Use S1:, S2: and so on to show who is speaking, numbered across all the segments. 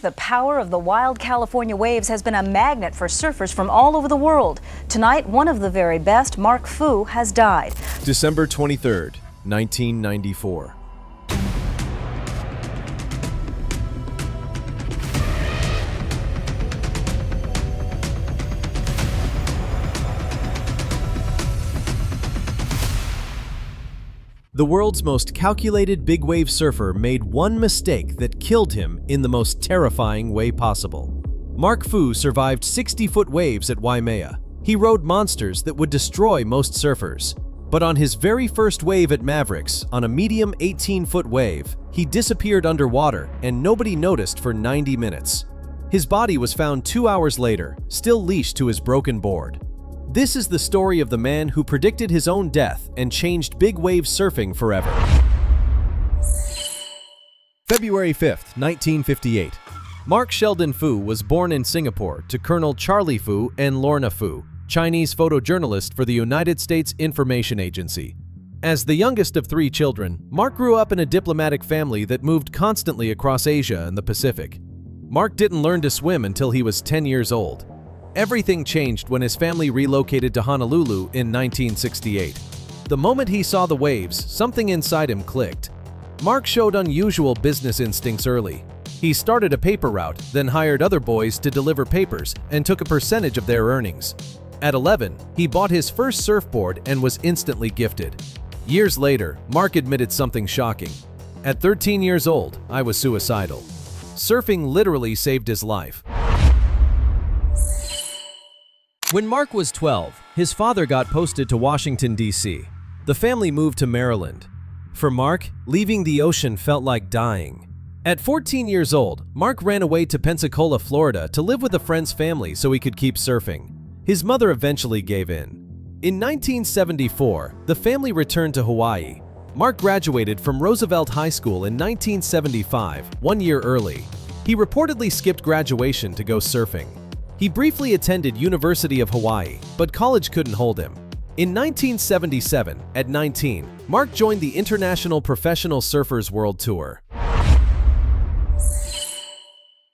S1: The power of the wild California waves has been a magnet for surfers from all over the world. Tonight, one of the very best, Mark Fu, has died.
S2: December 23rd, 1994. The world's most calculated big wave surfer made one mistake that killed him in the most terrifying way possible. Mark Fu survived 60-foot waves at Waimea. He rode monsters that would destroy most surfers. But on his very first wave at Mavericks, on a medium 18-foot wave, he disappeared underwater and nobody noticed for 90 minutes. His body was found 2 hours later, still leashed to his broken board. This is the story of the man who predicted his own death and changed big wave surfing forever. February 5th, 1958. Mark Sheldon Fu was born in Singapore to Colonel Charlie Fu and Lorna Fu, Chinese photojournalist for the United States Information Agency. As the youngest of 3 children, Mark grew up in a diplomatic family that moved constantly across Asia and the Pacific. Mark didn't learn to swim until he was 10 years old. Everything changed when his family relocated to Honolulu in 1968. The moment he saw the waves, something inside him clicked. Mark showed unusual business instincts early. He started a paper route, then hired other boys to deliver papers and took a percentage of their earnings. At 11, he bought his first surfboard and was instantly gifted. Years later, Mark admitted something shocking. At 13 years old, I was suicidal. Surfing literally saved his life. When Mark was 12, his father got posted to Washington, D.C. The family moved to Maryland. For Mark, leaving the ocean felt like dying. At 14 years old, Mark ran away to Pensacola, Florida to live with a friend's family so he could keep surfing. His mother eventually gave in. In 1974, the family returned to Hawaii. Mark graduated from Roosevelt High School in 1975, 1 year early. He reportedly skipped graduation to go surfing. He briefly attended University of Hawaii, but college couldn't hold him. In 1977, at 19, Mark joined the International Professional Surfers World Tour.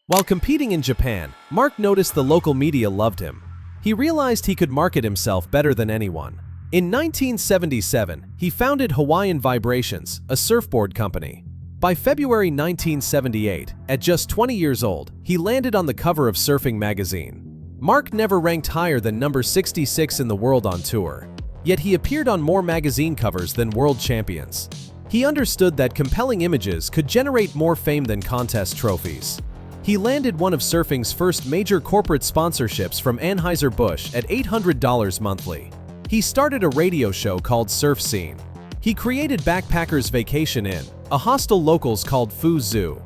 S2: While competing in Japan, Mark noticed the local media loved him. He realized he could market himself better than anyone. In 1977, he founded Hawaiian Vibrations, a surfboard company. By February 1978, at just 20 years old, he landed on the cover of Surfing magazine. Mark never ranked higher than number 66 in the world on tour, yet he appeared on more magazine covers than world champions. He understood that compelling images could generate more fame than contest trophies. He landed one of surfing's first major corporate sponsorships from Anheuser-Busch at $800 monthly. He started a radio show called Surf Scene. He created Backpackers Vacation Inn, a hostel locals called Fu Zoo.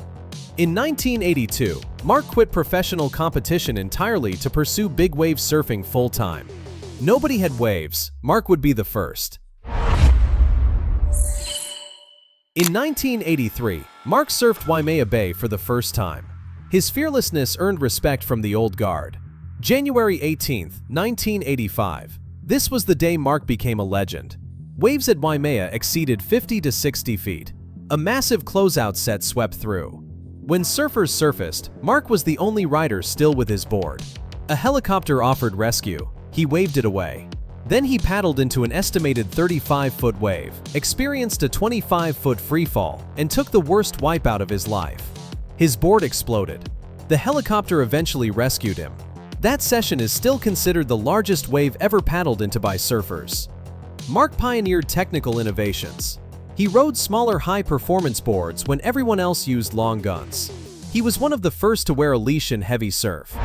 S2: In 1982, Mark quit professional competition entirely to pursue big wave surfing full-time. Nobody had waves, Mark would be the first. In 1983, Mark surfed Waimea Bay for the first time. His fearlessness earned respect from the old guard. January 18, 1985. This was the day Mark became a legend. Waves at Waimea exceeded 50 to 60 feet. A massive closeout set swept through. When surfers surfaced, Mark was the only rider still with his board. A helicopter offered rescue. He waved it away. Then he paddled into an estimated 35-foot wave, experienced a 25-foot freefall, and took the worst wipeout of his life. His board exploded. The helicopter eventually rescued him. That session is still considered the largest wave ever paddled into by surfers. Mark pioneered technical innovations. He rode smaller high-performance boards when everyone else used long guns. He was one of the first to wear a leash in heavy surf.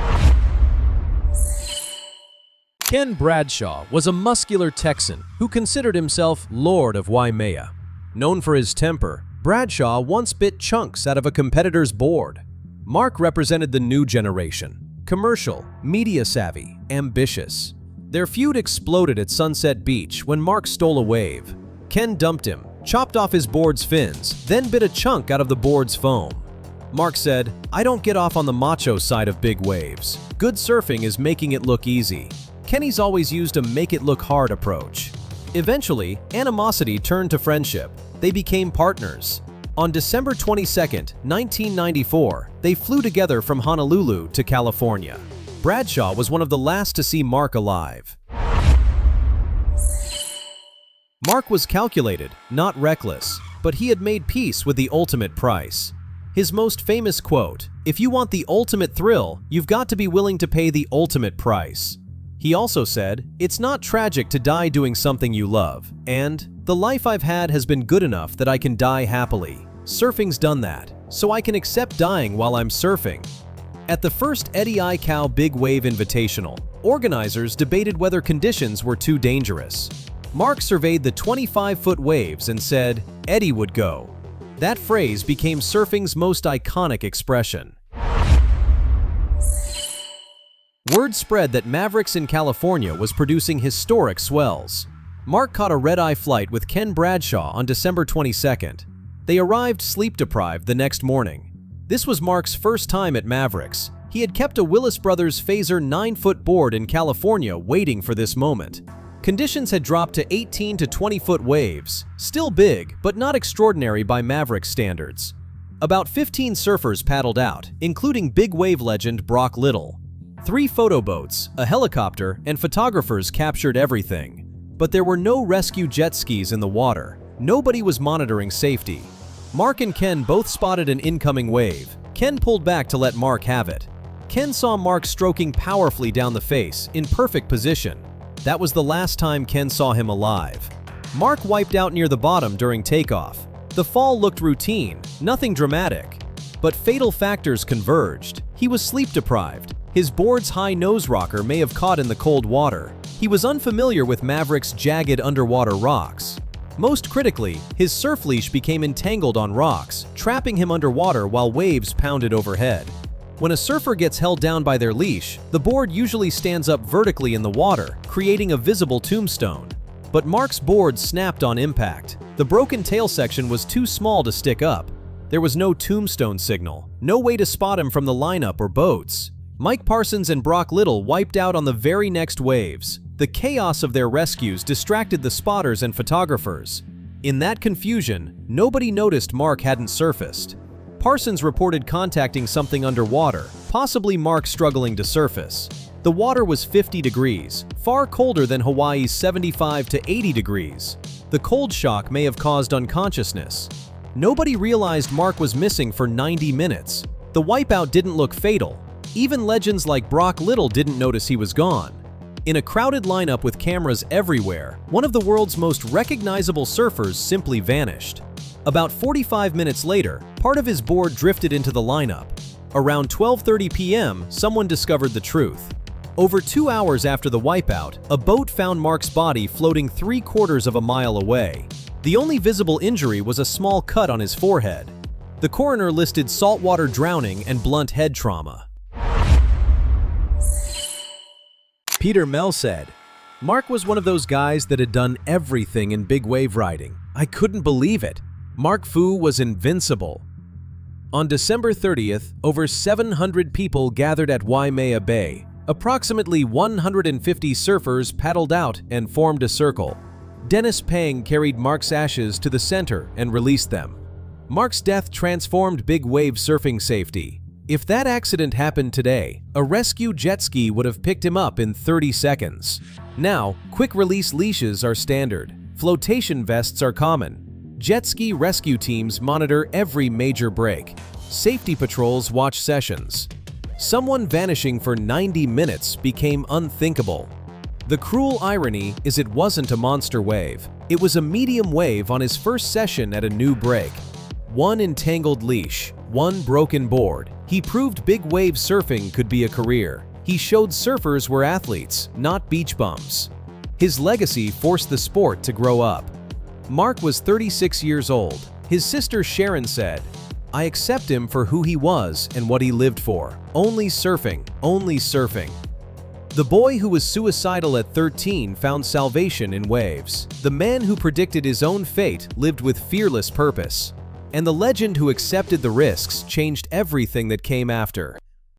S2: Ken Bradshaw was a muscular Texan who considered himself Lord of Waimea. Known for his temper, Bradshaw once bit chunks out of a competitor's board. Mark represented the new generation, commercial, media-savvy, ambitious. Their feud exploded at Sunset Beach when Mark stole a wave. Ken dumped him, chopped off his board's fins, then bit a chunk out of the board's foam. Mark said, "I don't get off on the macho side of big waves. Good surfing is making it look easy." Kenny's always used a make-it-look-hard approach. Eventually, animosity turned to friendship. They became partners. On December 22, 1994, they flew together from Honolulu to California. Bradshaw was one of the last to see Mark alive. Mark was calculated, not reckless, but he had made peace with the ultimate price. His most famous quote, "If you want the ultimate thrill, you've got to be willing to pay the ultimate price." He also said, "It's not tragic to die doing something you love," and "The life I've had has been good enough that I can die happily. Surfing's done that, so I can accept dying while I'm surfing." At the first Eddie Aikau Big Wave Invitational, organizers debated whether conditions were too dangerous. Mark surveyed the 25-foot waves and said, "Eddie would go." That phrase became surfing's most iconic expression. Word spread that Mavericks in California was producing historic swells. Mark caught a red-eye flight with Ken Bradshaw on December 22nd. They arrived sleep-deprived the next morning. This was Mark's first time at Mavericks. He had kept a Willis Brothers Phaser 9-foot board in California waiting for this moment. Conditions had dropped to 18 to 20-foot waves, still big, but not extraordinary by Mavericks standards. About 15 surfers paddled out, including big wave legend Brock Little. 3 photo boats, a helicopter, and photographers captured everything. But there were no rescue jet skis in the water. Nobody was monitoring safety. Mark and Ken both spotted an incoming wave. Ken pulled back to let Mark have it. Ken saw Mark stroking powerfully down the face, in perfect position. That was the last time Ken saw him alive. Mark wiped out near the bottom during takeoff. The fall looked routine, nothing dramatic. But fatal factors converged. He was sleep-deprived. His board's high nose rocker may have caught in the cold water. He was unfamiliar with Maverick's jagged underwater rocks. Most critically, his surf leash became entangled on rocks, trapping him underwater while waves pounded overhead. When a surfer gets held down by their leash, the board usually stands up vertically in the water, creating a visible tombstone. But Mark's board snapped on impact. The broken tail section was too small to stick up. There was no tombstone signal, no way to spot him from the lineup or boats. Mike Parsons and Brock Little wiped out on the very next waves. The chaos of their rescues distracted the spotters and photographers. In that confusion, nobody noticed Mark hadn't surfaced. Parsons reported contacting something underwater, possibly Mark struggling to surface. The water was 50 degrees, far colder than Hawaii's 75 to 80 degrees. The cold shock may have caused unconsciousness. Nobody realized Mark was missing for 90 minutes. The wipeout didn't look fatal. Even legends like Brock Little didn't notice he was gone. In a crowded lineup with cameras everywhere, one of the world's most recognizable surfers simply vanished. About 45 minutes later, part of his board drifted into the lineup. Around 12:30 p.m., someone discovered the truth. Over 2 hours after the wipeout, a boat found Mark's body floating 3/4 of a mile away. The only visible injury was a small cut on his forehead. The coroner listed saltwater drowning and blunt head trauma. Peter Mell said, "Mark was one of those guys that had done everything in big wave riding. I couldn't believe it. Mark Fu was invincible." On December 30th, over 700 people gathered at Waimea Bay. Approximately 150 surfers paddled out and formed a circle. Dennis Pang carried Mark's ashes to the center and released them. Mark's death transformed big wave surfing safety. If that accident happened today, a rescue jet ski would have picked him up in 30 seconds. Now, quick-release leashes are standard. Flotation vests are common. Jet ski rescue teams monitor every major break. Safety patrols watch sessions. Someone vanishing for 90 minutes became unthinkable. The cruel irony is it wasn't a monster wave. It was a medium wave on his first session at a new break. One entangled leash, one broken board. He proved big wave surfing could be a career. He showed surfers were athletes, not beach bums. His legacy forced the sport to grow up. Mark was 36 years old. His sister Sharon said, "I accept him for who he was and what he lived for. Only surfing, only surfing." The boy who was suicidal at 13 found salvation in waves. The man who predicted his own fate lived with fearless purpose. And the legend who accepted the risks changed everything that came after.